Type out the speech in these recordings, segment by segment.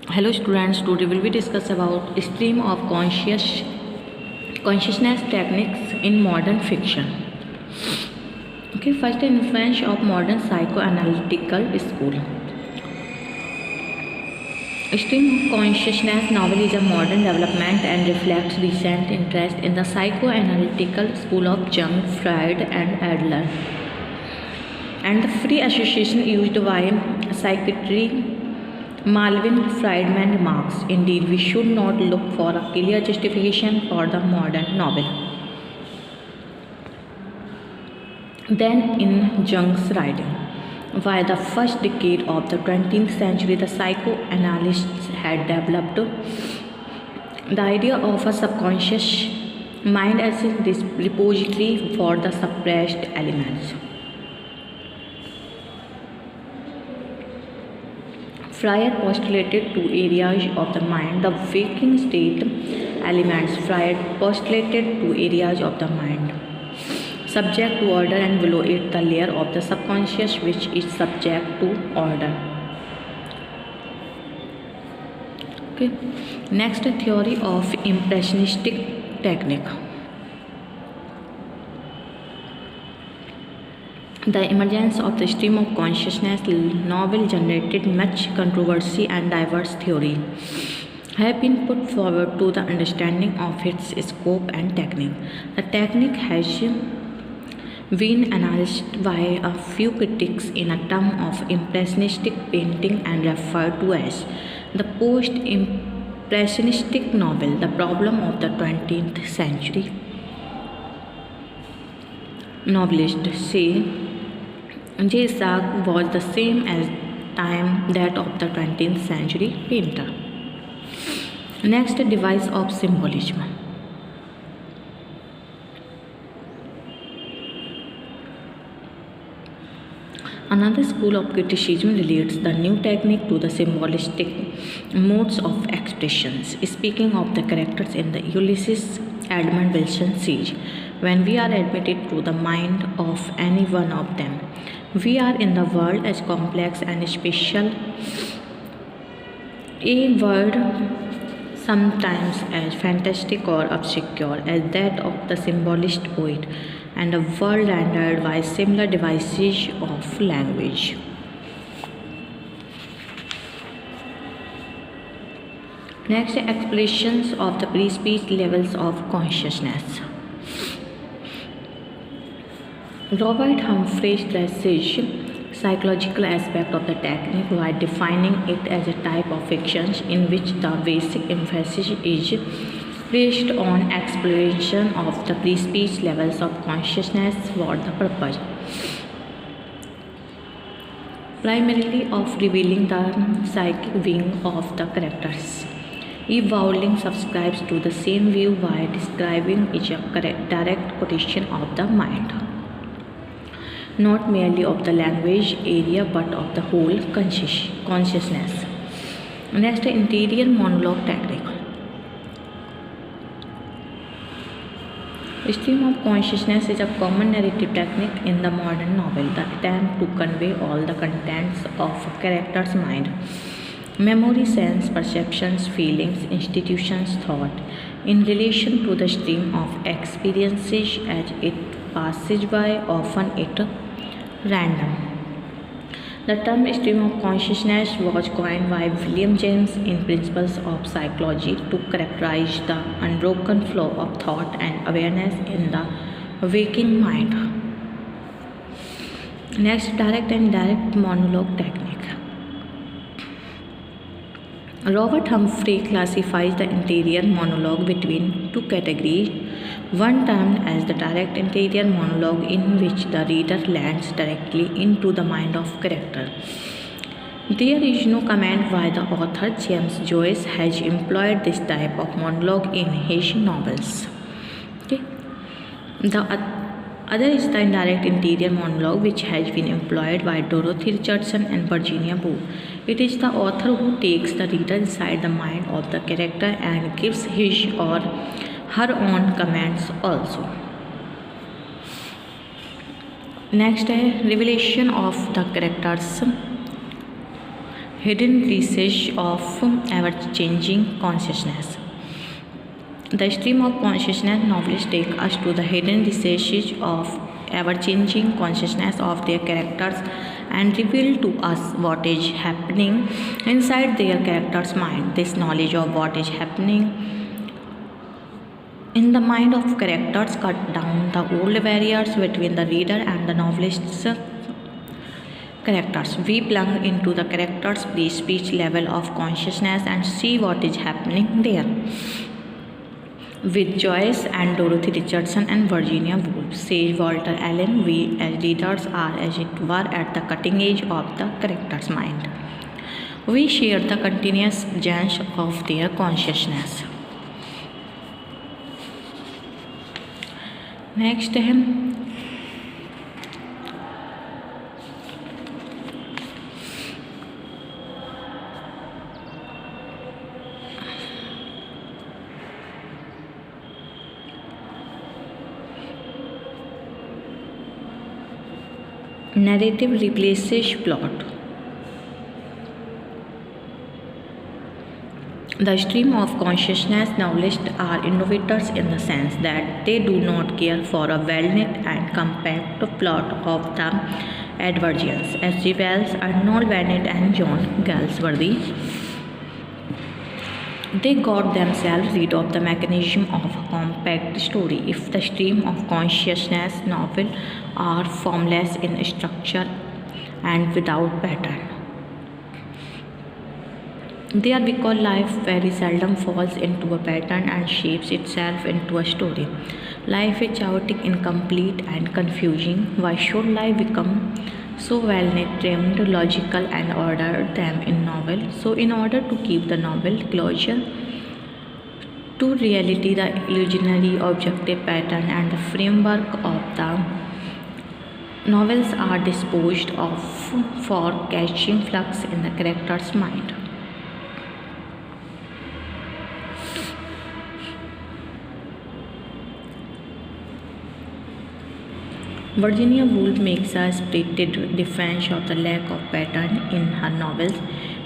Hello students, today we will discuss about stream of consciousness techniques in modern fiction. Okay, first influence of modern psychoanalytical school. Stream of consciousness novel is a modern development and reflects recent interest in the psychoanalytical school of Jung, Freud and Adler, and the free association used by psychiatry. Malvin Friedman remarks, indeed, we should not look for a clear justification for the modern novel. Then, in Jung's writing, by the first decade of the 20th century, the psychoanalysts had developed the idea of a subconscious mind as a repository for the suppressed elements. Freud postulated two areas of the mind, the waking state elements. Freud postulated two areas of the mind, subject to order, and below it the layer of the subconscious which is subject to order. Okay. Next, a theory of impressionistic technique. The emergence of the stream of consciousness novel generated much controversy, and diverse theories have been put forward to the understanding of its scope and technique. The technique has been analyzed by a few critics in a term of impressionistic painting and referred to as the post-impressionistic novel, the problem of the 20th century. Novelists say J. Sachs was the same as time that of the 20th century painter. Next, device of symbolism. Another school of criticism relates the new technique to the symbolistic modes of expressions. Speaking of the characters in the Ulysses, Edmund Wilson says, when we are admitted to the mind of any one of them, we are in the world as complex and special, a world sometimes as fantastic or obscure as that of the symbolist poet, and a world rendered by similar devices of language. Next, explanations of the pre-speech levels of consciousness. Robert Humphrey stresses psychological aspect of the technique by defining it as a type of fiction in which the basic emphasis is placed on exploration of the pre-speech levels of consciousness for the purpose primarily of revealing the psychic being of the characters. E. Bowling subscribes to the same view by describing each direct quotation of the mind, not merely of the language area but of the whole consciousness. Next, interior monologue technique. Stream of consciousness is a common narrative technique in the modern novel, the attempt to convey all the contents of a character's mind, memory, sense, perceptions, feelings, institutions, thought, in relation to the stream of experiences as it passes by, often at random. The term stream of consciousness was coined by William James in Principles of Psychology to characterize the unbroken flow of thought and awareness in the waking mind. Next, direct and indirect monologue technique. Robert Humphrey classifies the interior monologue between two categories, one termed as the direct interior monologue, in which the reader lands directly into the mind of character. There is no comment why the author James Joyce has employed this type of monologue in his novels. Okay. The other is the indirect interior monologue, which has been employed by Dorothy Richardson and Virginia Woolf. It is the author who takes the reader inside the mind of the character and gives his or her own comments also. Next, revelation of the characters Hidden research of ever-changing consciousness. The stream of consciousness novels take us to the hidden researches of ever-changing consciousness of their characters and reveal to us what is happening inside their characters' mind. This knowledge of what is happening in the mind of characters cut down the old barriers between the reader and the novelist's characters. We plunge into the characters' pre-speech level of consciousness and see what is happening there. With Joyce and Dorothy Richardson and Virginia Woolf, says Walter Allen, we as readers are as it were at the cutting edge of the character's mind. We share the continuous journey of their consciousness. Next है narrative replaces plot. The stream of consciousness novelists are innovators in the sense that they do not care for a well-knit and compact plot of the Edwardians, H.G. Wells, Arnold Bennett, and John Galsworthy. They got themselves rid of the mechanism of a compact story. If the stream of consciousness novels are formless in structure and without pattern, they are because life very seldom falls into a pattern and shapes itself into a story. Life is chaotic, incomplete, and confusing. Why should life become so well trimmed, logical, and ordered them in novel? So, in order to keep the novel closure to reality, the illusionary objective pattern and the framework of the novels are disposed of for catching flux in the character's mind. Virginia Woolf makes a spirited defense of the lack of pattern in her novels.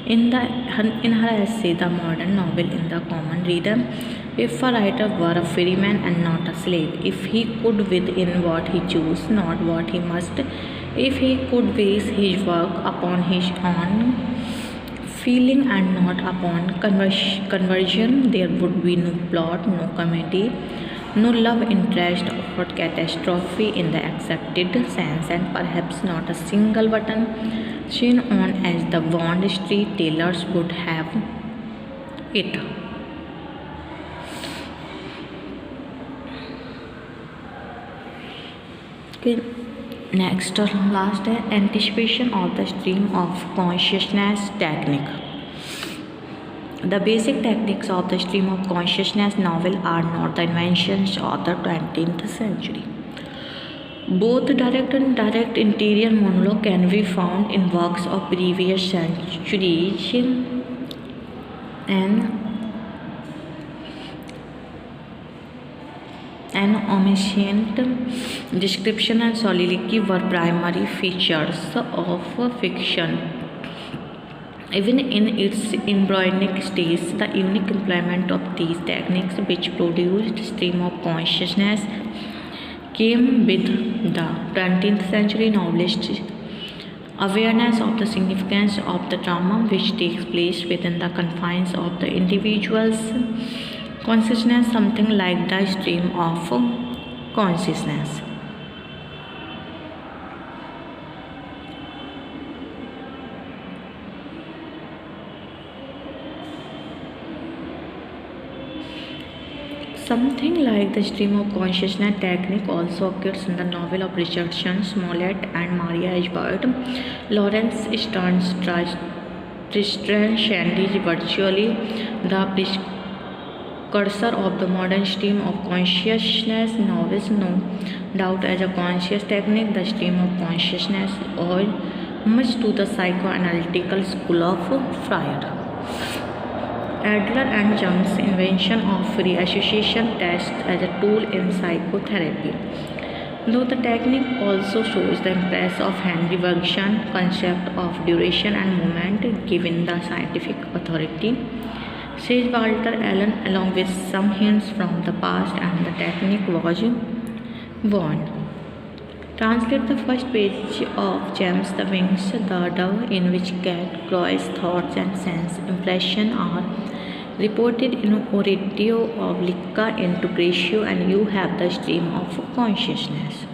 In her essay, The Modern Novel in the Common Reader, if a writer were a freeman and not a slave, if he could within what he chose, not what he must, if he could base his work upon his own feeling and not upon conversion, there would be no plot, no comedy, no love interest or catastrophe in the accepted sense, and perhaps not a single button seen on as the Bond Street tailors would have it. Okay. Next or last है anticipation of the stream of consciousness technique. The basic techniques of the stream of consciousness novel are not the inventions of the 20th century. Both direct and indirect interior monologue can be found in works of previous centuries, and omniscient description and soliloquy were primary features of fiction. Even in its embryonic stage, the unique employment of these techniques, which produced stream of consciousness, came with the 20th century novelist's awareness of the significance of the drama which takes place within the confines of the individual's consciousness, something like the stream of consciousness. Something like the stream of consciousness technique also occurs in the novel of Richardson, Smollett, and Maria Ashford. Lawrence Stern's Tristram Shandy is virtually the precursor of the modern stream of consciousness novels, no doubt as a conscious technique. The stream of consciousness owes much to the psychoanalytical school of Freud, Adler, and Jung's invention of free association tests as a tool in psychotherapy. Though the technique also shows the impress of Henry Bergson concept of duration and moment given the scientific authority, says Walter Allen, along with some hints from the past, and the technique was born. Translate the first page of James the Wings, the dove, in which cat Croy's thoughts and sense impression are reported in Oratio Obliqua into Gratio, and you have the stream of consciousness.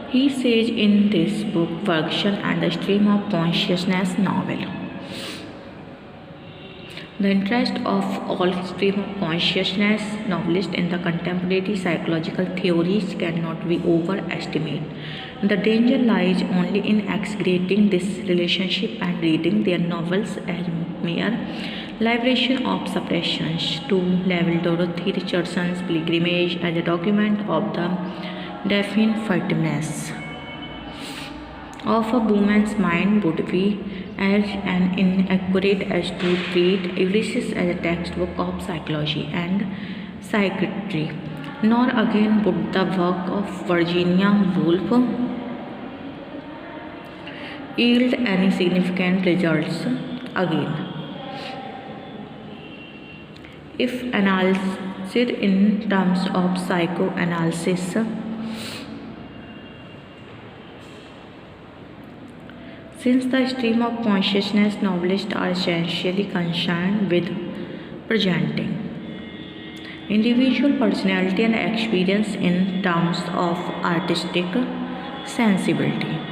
He says in this book, Bergson and the Stream of Consciousness novel. The interest of all stream of consciousness novelists in the contemporary psychological theories cannot be overestimated. The danger lies only in exaggerating this relationship and reading their novels as mere liberation of suppressions. To level Dorothy Richardson's Pilgrimage as a document of the definitiveness of a woman's mind would be as inaccurate as to treat Ulysses as a textbook of psychology and psychiatry. Nor again would the work of Virginia Woolf yield any significant results again, if analyzed in terms of psychoanalysis. Since the stream of consciousness novelists are essentially concerned with presenting individual personality and experience in terms of artistic sensibility.